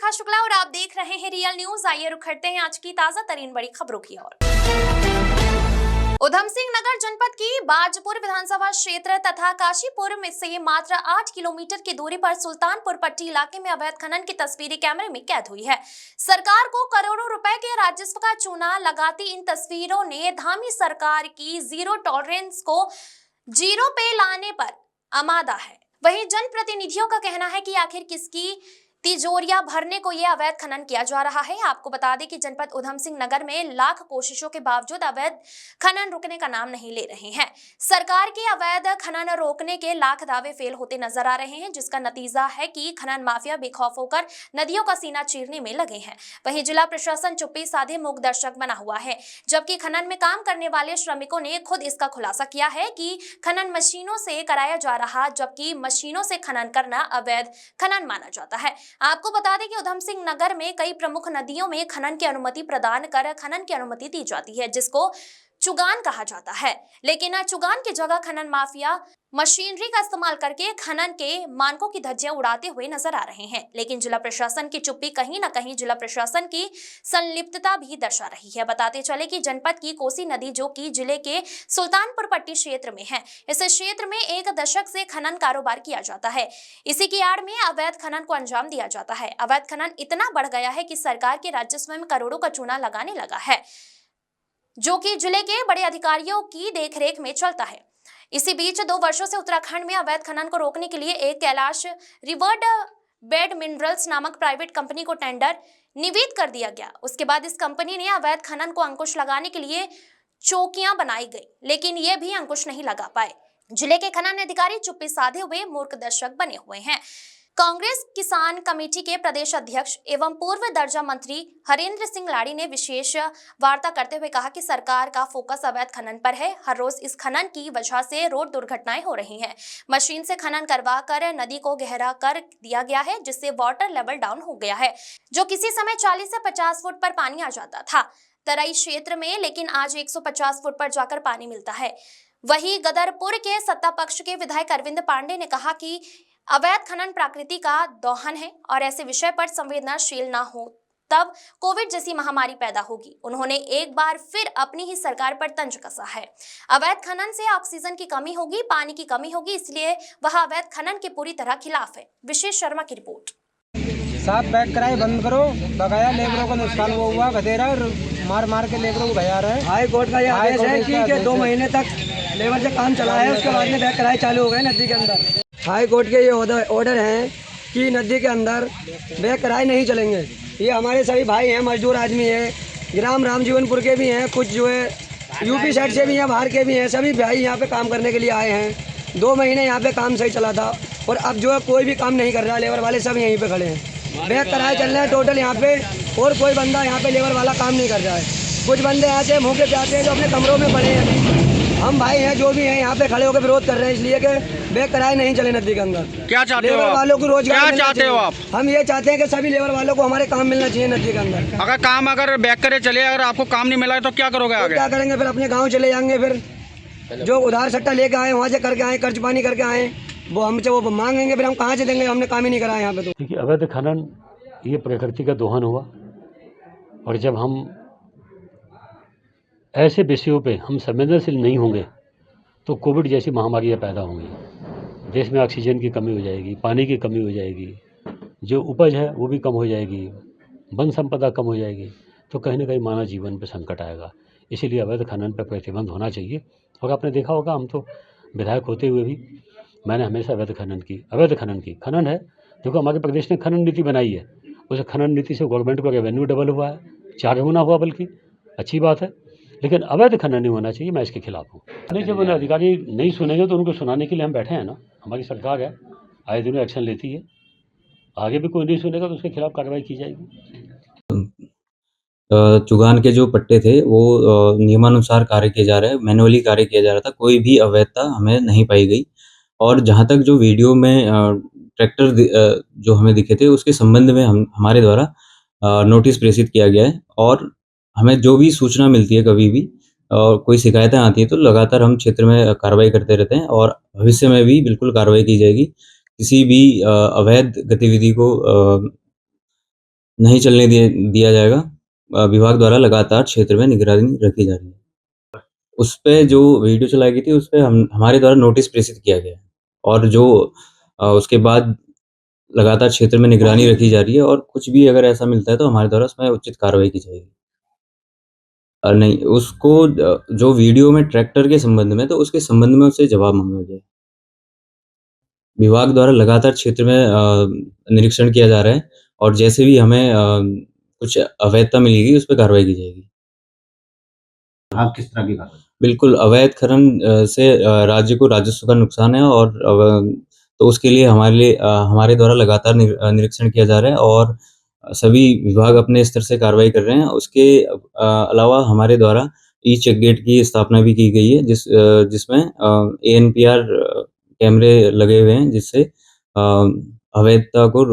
रेखा शुक्ला और आप देख रहे हैं रियल न्यूज। आइए रुक करते हैं आज की ताजा तरीन बड़ी खबरों की ओर। उधम सिंह नगर जनपद की बाजपुर विधानसभा क्षेत्र तथा काशीपुर में से मात्र 8 किलोमीटर की दूरी पर सुल्तानपुर पट्टी इलाके में अवैध खनन की तस्वीरें कैमरे में कैद हुई है। सरकार को करोड़ों रुपए के राजस्व का चूना लगाती इन तस्वीरों ने धामी सरकार की जीरो टॉलरेंस को जीरो पे लाने पर आमादा है। वहीं जनप्रतिनिधियों का कहना है कि आखिर किसकी तिजोरियां भरने को यह अवैध खनन किया जा रहा है। आपको बता दें कि जनपद उधम सिंह नगर में लाख कोशिशों के बावजूद अवैध खनन रुकने का नाम नहीं ले रहे हैं। सरकार के अवैध खनन रोकने के लाख दावे फेल होते नजर आ रहे हैं, जिसका नतीजा है कि खनन माफिया बेखौफ होकर नदियों का सीना चीरने में लगे हैं। वहीं जिला प्रशासन चुप्पी साधे मूक दर्शक बना हुआ है, जबकि खनन में काम करने वाले श्रमिकों ने खुद इसका खुलासा किया है कि खनन मशीनों से कराया जा रहा, जबकि मशीनों से खनन करना अवैध खनन माना जाता है। आपको बता दें कि उधम सिंह नगर में कई प्रमुख नदियों में खनन की अनुमति प्रदान कर खनन की अनुमति दी जाती है, जिसको चुगान कहा जाता है। लेकिन चुगान की जगह खनन माफिया मशीनरी का इस्तेमाल करके खनन के मानकों की धज्जियां उड़ाते हुए नजर आ रहे हैं। लेकिन जिला प्रशासन की चुप्पी कहीं न कहीं जिला प्रशासन की संलिप्तता भी दर्शा रही है। बताते चले कि जनपद की कोसी नदी, जो कि जिले के सुल्तानपुर पट्टी क्षेत्र में है, इस क्षेत्र में एक दशक से खनन कारोबार किया जाता है। इसी की आड़ में अवैध खनन को अंजाम दिया जाता है। अवैध खनन इतना बढ़ गया है कि सरकार के राजस्व में करोड़ों का चूना लगाने लगा है, जो कि जिले के बड़े अधिकारियों की देखरेख में चलता है। इसी बीच 2 वर्षों से उत्तराखंड में अवैध खनन को रोकने के लिए एक कैलाश रिवर्ड बेड मिनरल्स नामक प्राइवेट कंपनी को टेंडर निविदा कर दिया गया। उसके बाद इस कंपनी ने अवैध खनन को अंकुश लगाने के लिए चौकियां बनाई गई, लेकिन ये भी अंकुश नहीं लगा पाए। जिले के खनन अधिकारी चुप्पी साधे हुए मूर्ख दर्शक बने हुए हैं। कांग्रेस किसान कमेटी के प्रदेश अध्यक्ष एवं पूर्व दर्जा मंत्री हरेंद्र सिंह लाड़ी ने विशेष वार्ता करते हुए कहा कि सरकार का फोकस अवैध खनन पर है। हर रोज इस खनन की वजह से रोड दुर्घटनाएं हो रही हैं। मशीन से खनन करवा कर नदी को गहरा कर दिया गया है, जिससे वाटर लेवल डाउन हो गया है, जो किसी समय 40 से 50 फुट पर पानी आ जाता था तराई क्षेत्र में, लेकिन आज 150 फुट पर जाकर पानी मिलता है। वहीं गदरपुर के सत्ता पक्ष के विधायक अरविंद पांडे ने कहा कि अवैध खनन प्रकृति का दोहन है और ऐसे विषय पर संवेदनशील ना हो तब कोविड जैसी महामारी पैदा होगी। उन्होंने एक बार फिर अपनी ही सरकार पर तंज कसा है। अवैध खनन से ऑक्सीजन की कमी होगी, पानी की कमी होगी, इसलिए वह अवैध खनन के पूरी तरह खिलाफ है। विशेष शर्मा की रिपोर्ट। साफ बैक कराए बंद करो, बकाया लेबरों का नुकसान हुआ गधेरा और मार के लेबरों को भजा रहे हैं। हाई कोर्ट का ये आदेश है कि 2 महीने तक लेबर से काम चला है, उसके बाद में बैक कराए चालू हो गए नदी के अंदर। हाई कोर्ट के ये ऑर्डर हैं कि नदी के अंदर बैक कराए नहीं चलेंगे। ये हमारे सभी भाई हैं, मजदूर आदमी हैं, ग्राम रामजीवनपुर के भी हैं, कुछ जो है यूपी साइड से भी हैं, बाहर के भी हैं। सभी भाई यहाँ पे काम करने के लिए आए हैं। 2 महीने यहाँ पे काम सही चला था और अब जो है कोई भी काम नहीं कर रहा। लेबर वाले सब यहीं पे खड़े हैं, बैक कराए चल रहे हैं टोटल यहाँ पे, और कोई बंदा यहाँ पे लेबर वाला काम नहीं कर रहा है। कुछ बंदे ऐसे हैं भूखे प्यासे हैं जो अपने कमरों में पड़े हैं। हम भाई हैं जो भी हैं यहाँ पे खड़े होकर विरोध कर रहे हैं, इसलिए कि बैक कराए नहीं चले नदी के अंदर। क्या चाहते हो लेबर वालों को रोजगार क्या चाहते हो आप? हम ये चाहते हैं कि सभी लेबर वालों को हमारे काम मिलना चाहिए नदी के अंदर। अगर बैक करे चले, अगर आपको काम नहीं मिला तो क्या करोगे आगे? क्या करेंगे फिर? अपने गाँव चले जाएंगे। फिर जो उधार सट्टा लेके आए, वहाँ से करके आए, कर्ज पानी करके आए, वो हमसे वो मांगेंगे, फिर हम कहाँ से देंगे? हमने काम ही नहीं करा यहाँ पे। तो देखिए, अवैध खनन ये प्रकृति का दोहन हुआ, और जब हम ऐसे विषयों पे हम संवेदनशील नहीं होंगे तो कोविड जैसी महामारियाँ पैदा होंगी। देश में ऑक्सीजन की कमी हो जाएगी, पानी की कमी हो जाएगी, जो उपज है वो भी कम हो जाएगी, वन संपदा कम हो जाएगी, तो कहीं ना कहीं मानव जीवन पे संकट आएगा। इसीलिए अवैध खनन पर प्रतिबंध होना चाहिए। और आपने देखा होगा, हम तो विधायक होते हुए भी मैंने हमेशा अवैध खनन की खनन है। देखो, हमारे प्रदेश ने खनन नीति बनाई है, उस खनन नीति से गवर्नमेंट का रेवेन्यू डबल हुआ है, 4 गुना हुआ, बल्कि अच्छी बात है। लेकिन अवैध खनन नहीं होना चाहिए, मैं इसके खिलाफ हूँ। नहीं, जब उन्हें अधिकारी नहीं सुनेंगे तो उनको सुनाने के लिए हम बैठे हैं ना। हमारी सरकार है, आए दिनों एक्शन लेती है। आगे भी कोई नहीं सुनेगा तो उसके खिलाफ कार्रवाई की जाएगी। चुगान के जो पट्टे थे वो नियमानुसार कार्य किए जा रहे हैं, मैनुअली कार्य किया जा रहा था, कोई भी अवैधता हमें नहीं पाई गई। और जहाँ तक जो वीडियो में ट्रैक्टर जो हमें दिखे थे, उसके संबंध में हमारे द्वारा नोटिस प्रेषित किया गया है। और हमें जो भी सूचना मिलती है, कभी भी कोई शिकायतें आती हैं, तो लगातार हम क्षेत्र में कार्रवाई करते रहते हैं, और भविष्य में भी बिल्कुल कार्रवाई की जाएगी। किसी भी अवैध गतिविधि को नहीं चलने दिया जाएगा। विभाग द्वारा लगातार क्षेत्र में निगरानी रखी जा रही है। उस पे जो वीडियो चलाई गई थी, उस पे हमारे द्वारा नोटिस प्रेषित किया गया है और जो उसके बाद लगातार क्षेत्र में निगरानी रखी जा रही है और कुछ भी अगर ऐसा मिलता है तो हमारे द्वारा उसमें उचित कार्रवाई की जाएगी। नहीं, उसको जो वीडियो में ट्रैक्टर के संबंध में, तो उसके संबंध में उससे जवाब माँगा गया है। विभाग द्वारा लगातार क्षेत्र में निरीक्षण किया जा रहा है और जैसे भी हमें कुछ अवैधता मिलेगी, उस पे कार्रवाई की जाएगी। हाँ, किस तरह की कार्रवाई? बिल्कुल, अवैध खनन से राज्य को राजस्व का नुकसान है और तो उसके लिए हमारे द्वारा लगातार निरीक्षण किया जा रहा है और सभी विभाग अपने स्तर से कार्रवाई कर रहे हैं। उसके अलावा हमारे द्वारा ई-चेक गेट की स्थापना भी की गई है, जिसमें ANPR कैमरे लगे हुए हैं, जिससे अवैधता को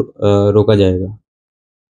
रोका जाएगा।